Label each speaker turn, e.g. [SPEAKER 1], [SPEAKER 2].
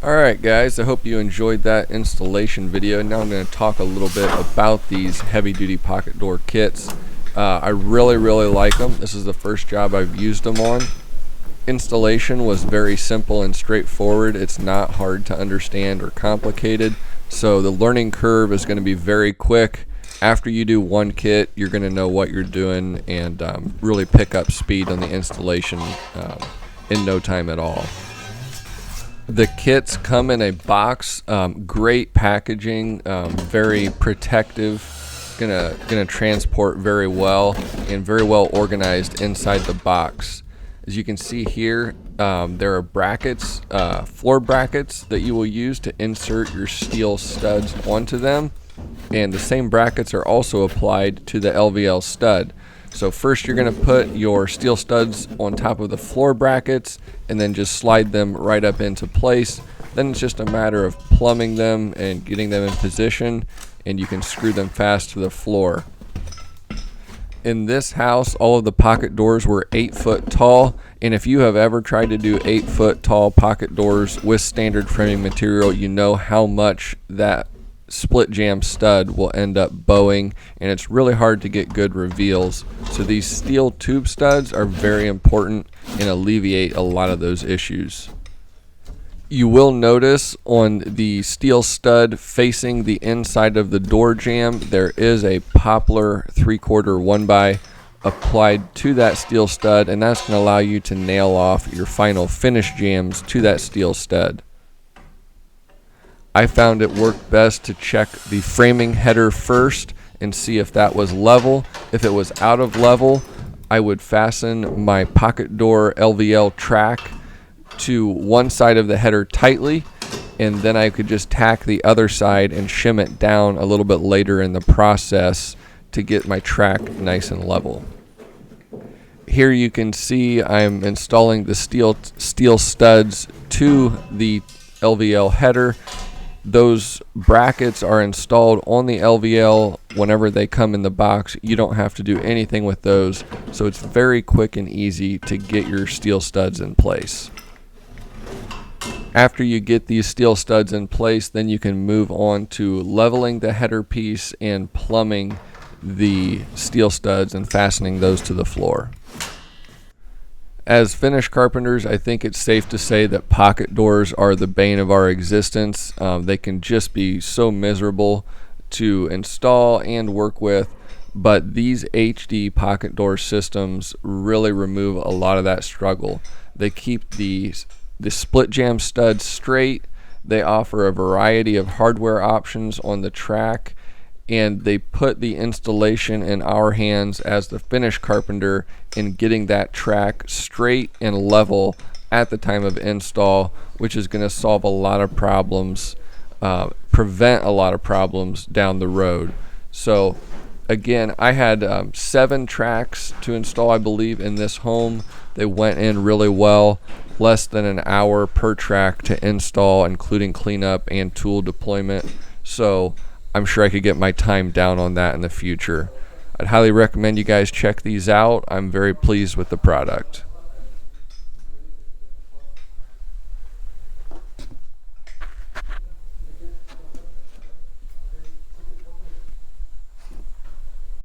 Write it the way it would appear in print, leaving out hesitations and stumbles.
[SPEAKER 1] Alright guys, I hope you enjoyed that installation video. Now I'm going to talk a little bit about these heavy duty pocket door kits. I really like them. This is the first job I've used them on. Installation was very simple and straightforward. It's not hard to understand or complicated, so the learning curve is going to be very quick. After you do one kit, you're going to know what you're doing and really pick up speed on the installation in no time at all. The kits come in a box, great packaging, very protective, gonna transport very well and very well organized inside the box. As you can see here, there are brackets, floor brackets that you will use to insert your steel studs onto them, and the same brackets are also applied to the LVL stud. So first you're going to put your steel studs on top of the floor brackets and then just slide them right up into place. Then it's just a matter of plumbing them and getting them in position, and you can screw them fast to the floor. In this house, all of the pocket doors were 8 foot tall, and if you have ever tried to do 8 foot tall pocket doors with standard framing material, you know how much that split jamb stud will end up bowing, and it's really hard to get good reveals. So these steel tube studs are very important and alleviate a lot of those issues. You will notice on the steel stud facing the inside of the door jamb, there is a poplar 3/4 1x applied to that steel stud, and that's going to allow you to nail off your final finish jambs to that steel stud. I found it worked best to check the framing header first and see if that was level. If it was out of level, I would fasten my pocket door LVL track to one side of the header tightly, and then I could just tack the other side and shim it down a little bit later in the process to get my track nice and level. Here you can see I'm installing the steel studs to the LVL header. Those brackets are installed on the LVL whenever they come in the box. You don't have to do anything with those, so it's very quick and easy to get your steel studs in place. After you get these steel studs in place, then you can move on to leveling the header piece and plumbing the steel studs and fastening those to the floor. As finish carpenters, I think it's safe to say that pocket doors are the bane of our existence. They can just be so miserable to install and work with, but these HD pocket door systems really remove a lot of that struggle. They keep the split jamb studs straight, they offer a variety of hardware options on the track, and they put the installation in our hands as the finish carpenter in getting that track straight and level at the time of install, which is going to solve a lot of problems, prevent a lot of problems down the road. So again, I had 7 tracks to install, I believe, in this home. They went in really well, less than an hour per track to install, including cleanup and tool deployment. So I'm sure I could get my time down on that in the future. I'd highly recommend you guys check these out. I'm very pleased with the product.